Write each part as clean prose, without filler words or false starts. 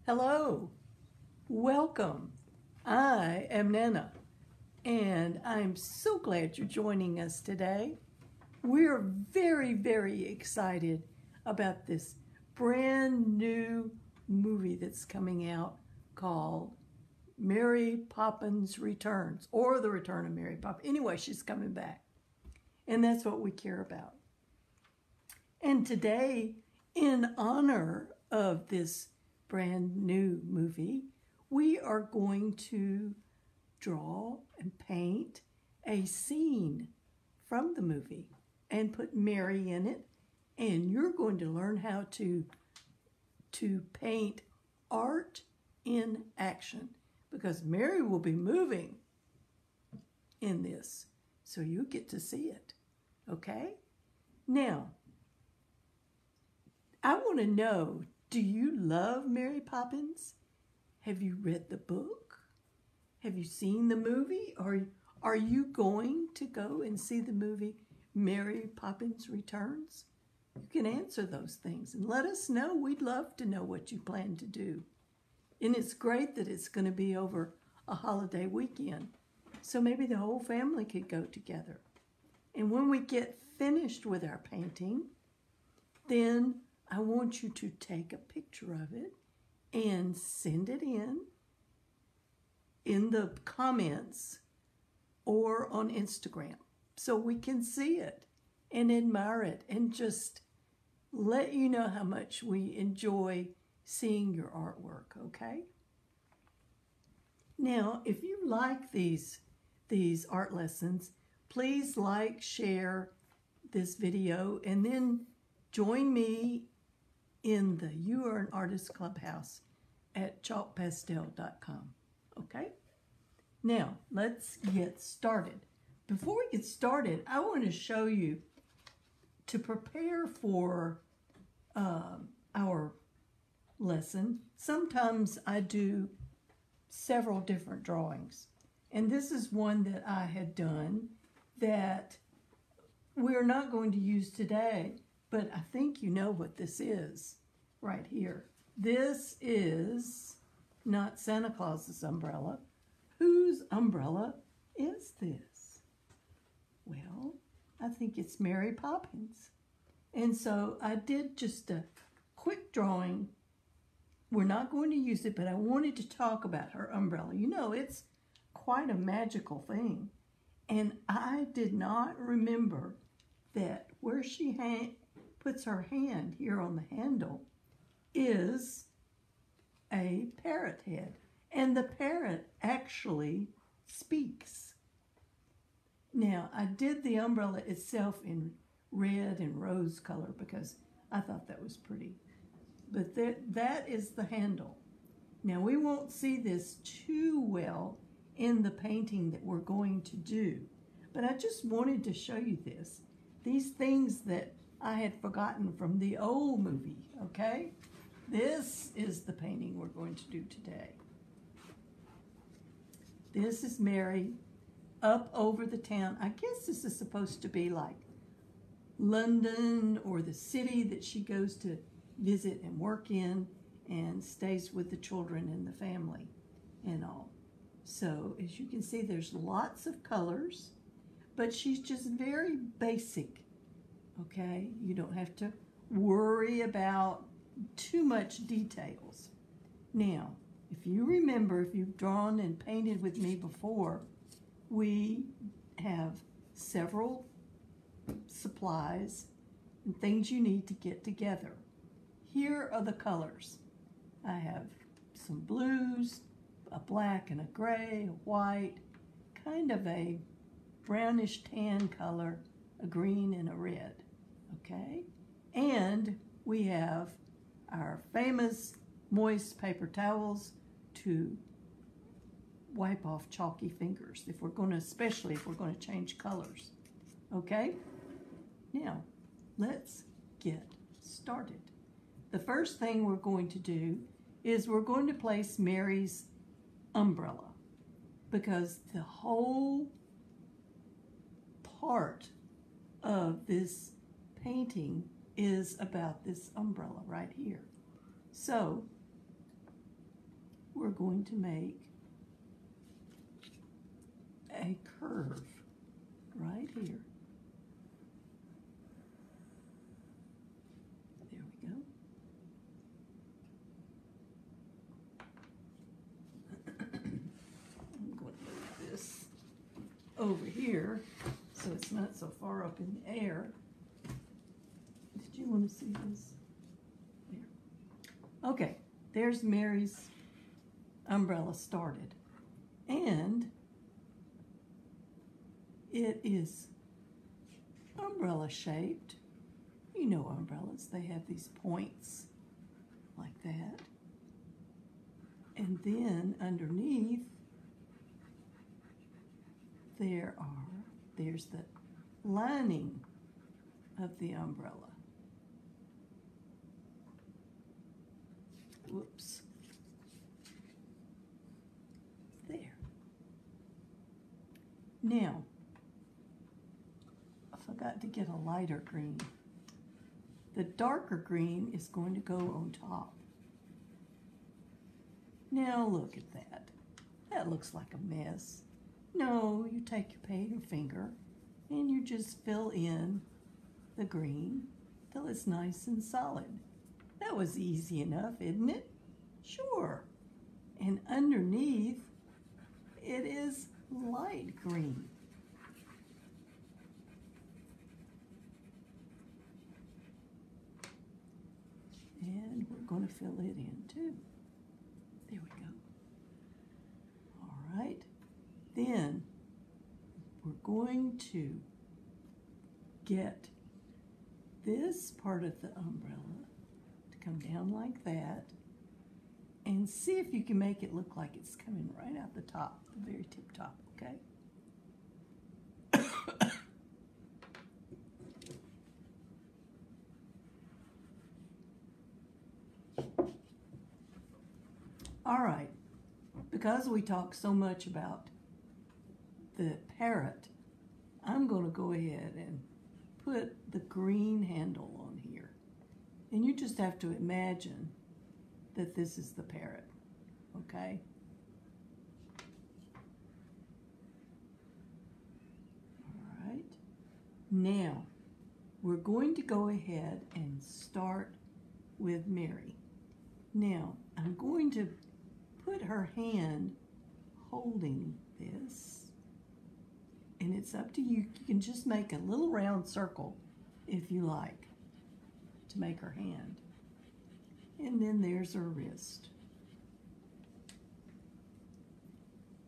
Hello, welcome. I am Nana, and I'm so glad you're joining us today. We're very excited about this brand new movie that's coming out called Mary Poppins Returns, or The Return of Mary Poppins. Anyway, she's coming back, and that's what we care about. And today, in honor of this brand new movie, we are going to draw and paint a scene from the movie and put Mary in it, and you're going to learn how to paint art in action, because Mary will be moving in this, so you get to see it, okay? Now, I want to know, do you love Mary Poppins? Have you read the book? Have you seen the movie? Or are you going to go and see the movie Mary Poppins Returns? You can answer those things and let us know. We'd love to know what you plan to do. And it's great that it's going to be over a holiday weekend, so maybe the whole family could go together. And when we get finished with our painting, then I want you to take a picture of it and send it in the comments or on Instagram so we can see it and admire it and just let you know how much we enjoy seeing your artwork, okay? Now, if you like these art lessons, please like, share this video, and then join me in the You Are an Artist Clubhouse at chalkpastel.com, okay? Now, let's get started. Before we get started, I want to show you, to prepare for our lesson, sometimes I do several different drawings. And this is one that I had done that we're not going to use today, but I think you know what this is right here. This is not Santa Claus's umbrella. Whose umbrella is this? Well, I think it's Mary Poppins. And so I did just a quick drawing. We're not going to use it, but I wanted to talk about her umbrella. You know, it's quite a magical thing. And I did not remember that where she puts her hand here on the handle is a parrot head. And the parrot actually speaks. Now, I did the umbrella itself in red and rose color because I thought that was pretty. But that is the handle. Now, we won't see this too well in the painting that we're going to do, but I just wanted to show you this. These things that I had forgotten from the old movie, okay? This is the painting we're going to do today. This is Mary up over the town. I guess this is supposed to be like London or the city that she goes to visit and work in and stays with the children and the family and all. So as you can see, there's lots of colors, but she's just very basic, okay? You don't have to worry about too much details. Now, if you remember, if you've drawn and painted with me before, we have several supplies and things you need to get together. Here are the colors. I have some blues, a black and a gray, a white, kind of a brownish tan color, a green and a red, okay? And we have our famous moist paper towels to wipe off chalky fingers, if we're going to, especially if we're going to change colors, okay? Now, let's get started. The first thing we're going to do is we're going to place Mary's umbrella, because the whole part of this painting is about this umbrella right here. So we're going to make a curve right here. There we go. I'm going to move this over here so it's not so far up in the air. Did you want to see this? There. Okay, there's Mary's umbrella started. And it is umbrella shaped. You know umbrellas, they have these points like that. And then underneath there's the lining of the umbrella. Whoops. There. Now, I forgot to get a lighter green. The darker green is going to go on top. Now look at that. That looks like a mess. No, you take your painter finger and you just fill in the green till it's nice and solid. That was easy enough, isn't it? Sure. And underneath, it is light green. And we're going to fill it in too. There we go. All right. Then we're going to get this part of the umbrella to come down like that and see if you can make it look like it's coming right out the top, the very tip top, okay? All right, because we talk so much about the parrot, I'm going to go ahead and put the green handle on here. And you just have to imagine that this is the parrot, okay? All right. Now, we're going to go ahead and start with Mary. Now, I'm going to put her hand holding this. And it's up to you. You can just make a little round circle if you like to make her hand. And then there's her wrist.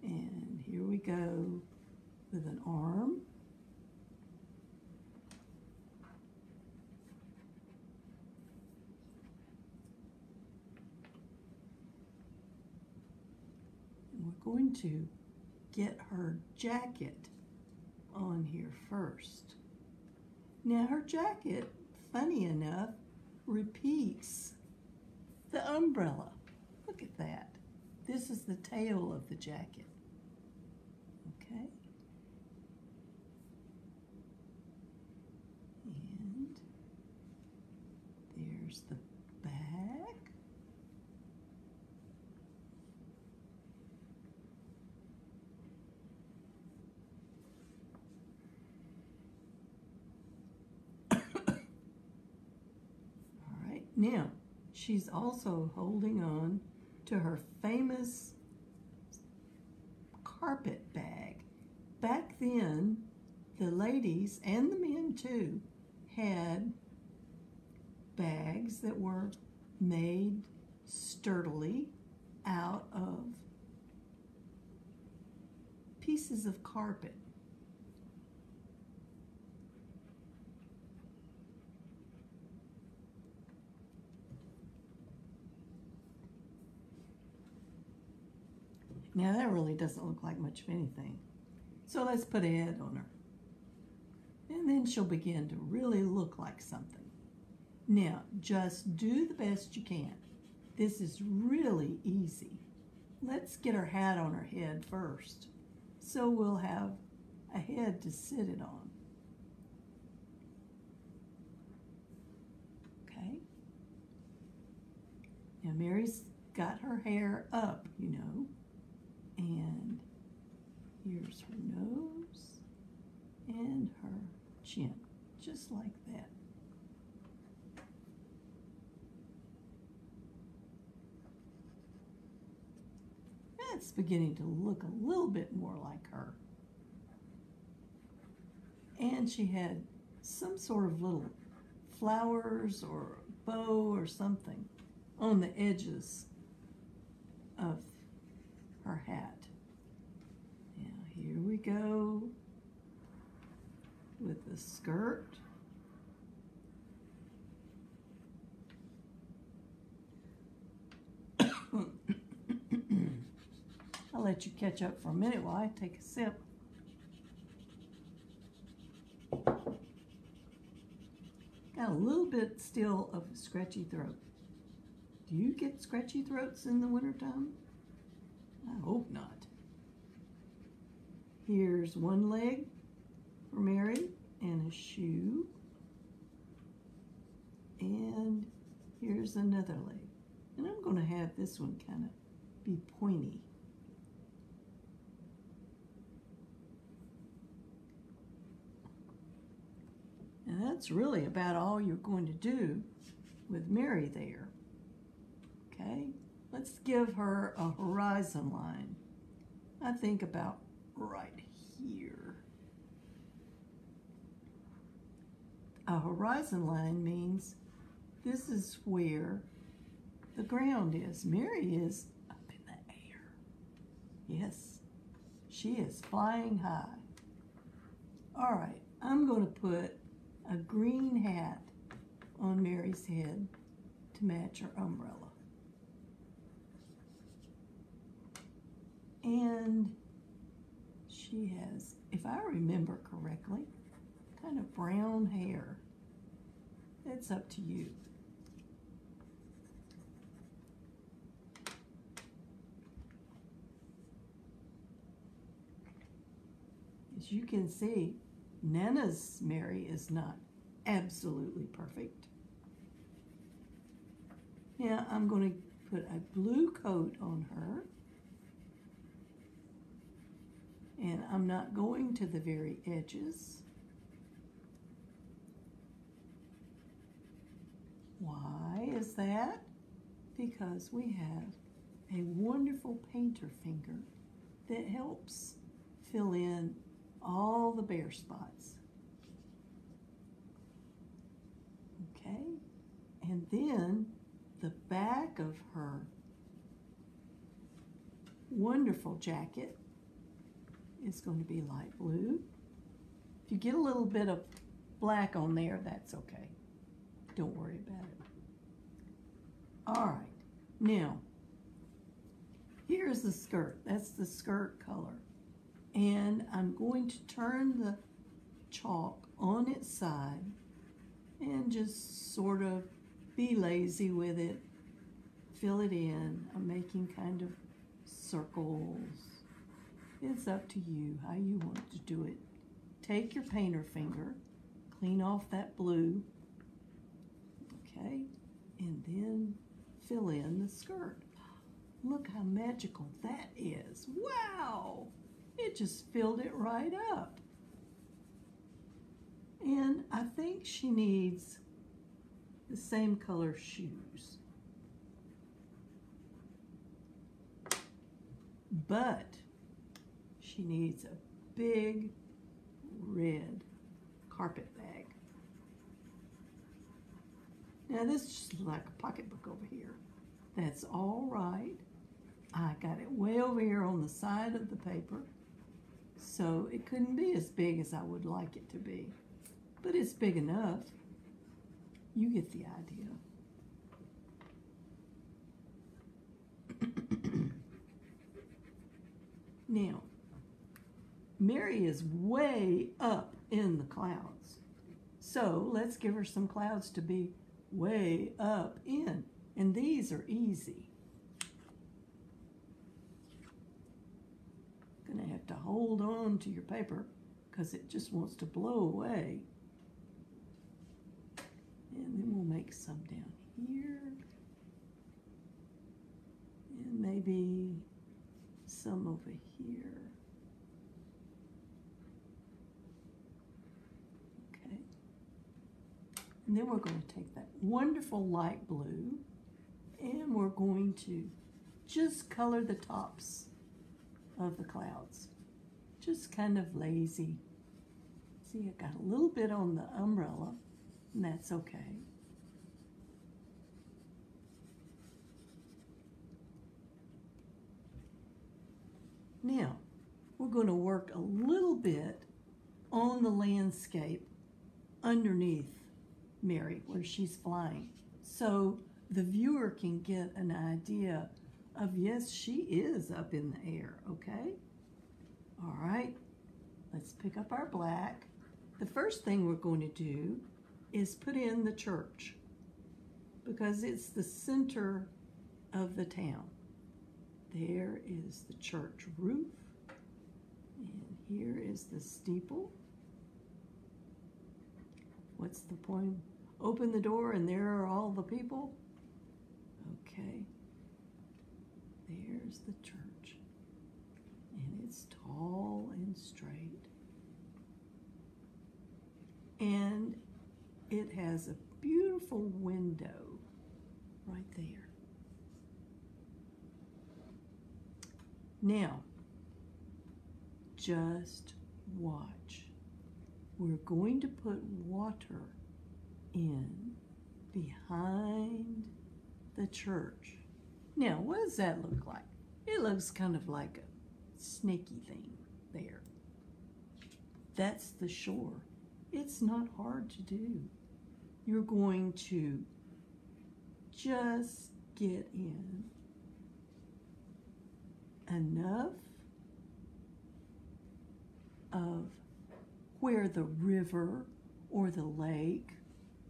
And here we go with an arm. And we're going to get her jacket on here first. Now her jacket, funny enough, repeats the umbrella. Look at that. This is the tail of the jacket. Okay. And there's the back. Now, she's also holding on to her famous carpet bag. Back then, the ladies and the men too had bags that were made sturdily out of pieces of carpet. Now that really doesn't look like much of anything. So let's put a head on her. And then she'll begin to really look like something. Now, just do the best you can. This is really easy. Let's get her hat on her head first. So we'll have a head to sit it on. Okay. Now Mary's got her hair up, you know. And here's her nose and her chin, just like that. That's beginning to look a little bit more like her. And she had some sort of little flowers or bow or something on the edges of her hat. Now here we go with the skirt. I'll let you catch up for a minute while I take a sip. Got a little bit still of a scratchy throat. Do you get scratchy throats in the wintertime? I hope not. Here's one leg for Mary and a shoe. And here's another leg. And I'm going to have this one kind of be pointy. And that's really about all you're going to do with Mary there. Okay, let's give her a horizon line. I think about right here. A horizon line means this is where the ground is. Mary is up in the air. Yes, she is flying high. All right, I'm going to put a green hat on Mary's head to match her umbrella. And she has, if I remember correctly, kind of brown hair. It's up to you. As you can see, Nana's Mary is not absolutely perfect. Now I'm going to put a blue coat on her. And I'm not going to the very edges. Why is that? Because we have a wonderful painter finger that helps fill in all the bare spots. Okay, and then the back of her wonderful jacket is going to be light blue. If you get a little bit of black on there, that's okay. Don't worry about it. All right, now, here's the skirt. That's the skirt color. And I'm going to turn the chalk on its side and just sort of be lazy with it. Fill it in. I'm making kind of circles. It's up to you how you want to do it. Take your painter finger, clean off that blue, okay, and then fill in the skirt. Look how magical that is. Wow! It just filled it right up. And I think she needs the same color shoes. But she needs a big red carpet bag. Now this is just like a pocketbook over here. That's all right. I got it way over here on the side of the paper, so it couldn't be as big as I would like it to be. But it's big enough. You get the idea. Now, Mary is way up in the clouds. So let's give her some clouds to be way up in. And these are easy. Gonna have to hold on to your paper because it just wants to blow away. And then we'll make some down here. some over here. Okay. And then we're going to take that wonderful light blue and we're going to just color the tops of the clouds. Just kind of lazy. See, I got a little bit on the umbrella, and that's okay. Now, we're going to work a little bit on the landscape underneath Mary, where she's flying, so the viewer can get an idea of, yes, she is up in the air, okay? All right, let's pick up our black. The first thing we're going to do is put in the church because it's the center of the town. There is the church roof, and here is the steeple. What's the point? Open the door and there are all the people. Okay, there's the church, and it's tall and straight, and it has a beautiful window right there. Now, just watch. We're going to put water in behind the church. Now, what does that look like? It looks kind of like a snaky thing there. That's the shore. It's not hard to do. You're going to just get in enough of where the river or the lake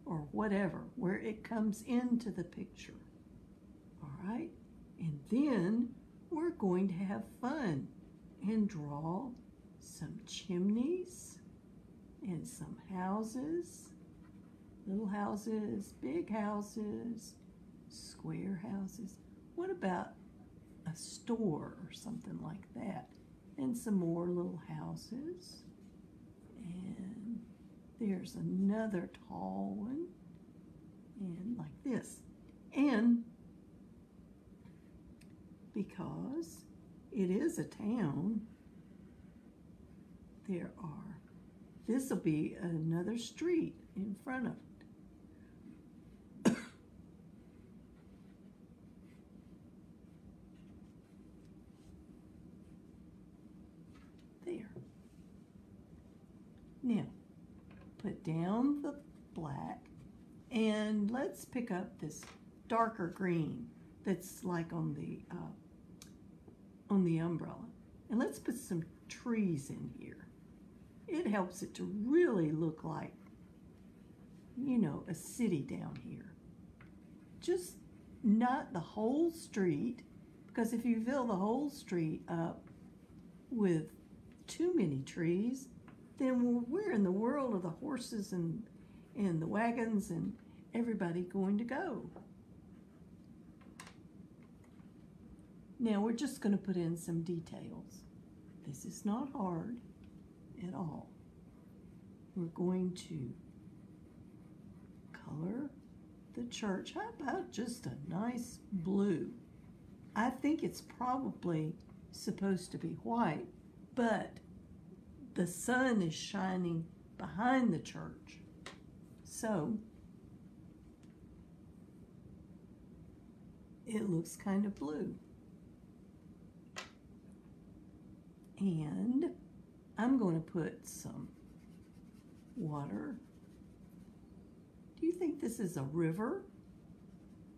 or whatever, where it comes into the picture. All right? And then we're going to have fun and draw some chimneys and some houses, little houses, big houses, square houses. What about a store or something like that? And some more little houses. And there's another tall one. And like this. And because it is a town, this will be another street in front of it. There. Now, put down the black and let's pick up this darker green that's like on the umbrella. And let's put some trees in here. It helps it to really look like, you know, a city down here. Just not the whole street, because if you fill the whole street up with too many trees, then where in the world are the horses and the wagons and everybody going to go? Now we're just going to put in some details. This is not hard at all. We're going to color the church. How about just a nice blue? I think it's probably supposed to be white, but the sun is shining behind the church. So it looks kind of blue. And I'm going to put some water. Do you think this is a river?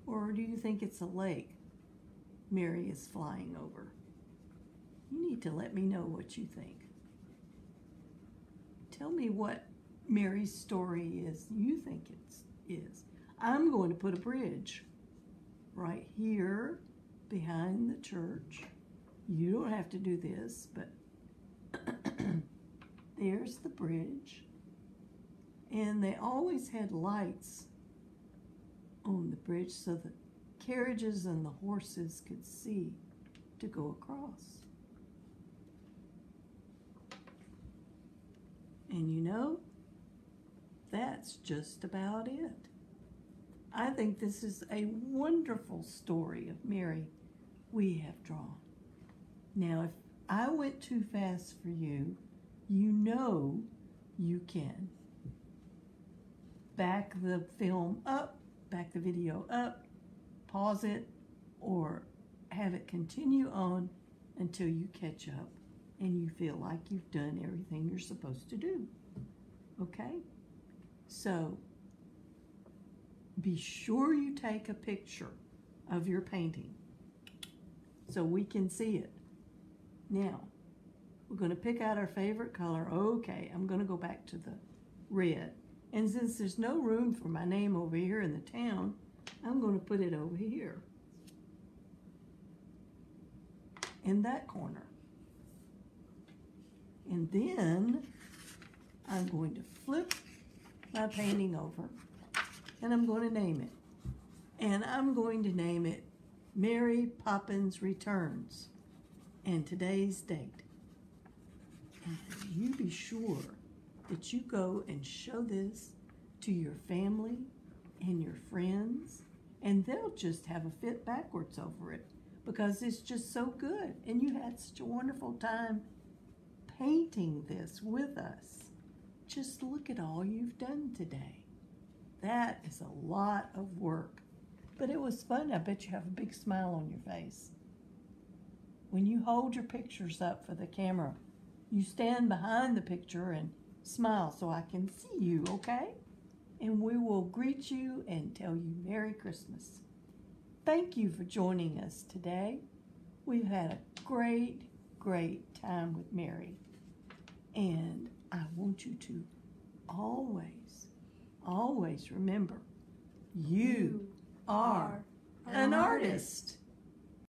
Or do you think it's a lake Mary is flying over? You need to let me know what you think. Tell me what Mary's story is you think it is. I'm going to put a bridge right here behind the church. You don't have to do this, but there's the bridge. And they always had lights on the bridge so the carriages and the horses could see to go across. And you know, that's just about it. I think this is a wonderful story of Mary we have drawn. Now, if I went too fast for you, you know you can back the film up, back the video up, pause it, or have it continue on until you catch up and you feel like you've done everything you're supposed to do. Okay? So, be sure you take a picture of your painting so we can see it. Now, we're going to pick out our favorite color. Okay, I'm going to go back to the red. And since there's no room for my name over here in the town, I'm going to put it over here in that corner. And then I'm going to flip my painting over and I'm going to name it. And I'm going to name it Mary Poppins Returns and today's date. And you be sure that you go and show this to your family and your friends, and they'll just have a fit backwards over it because it's just so good. And you had such a wonderful time painting this with us. Just look at all you've done today. That is a lot of work, but it was fun. I bet you have a big smile on your face. When you hold your pictures up for the camera, you stand behind the picture and smile so I can see you, okay? And we will greet you and tell you Merry Christmas. Thank you for joining us today. We've had a great, great time with Mary. And I want you to always, always remember, you are an artist.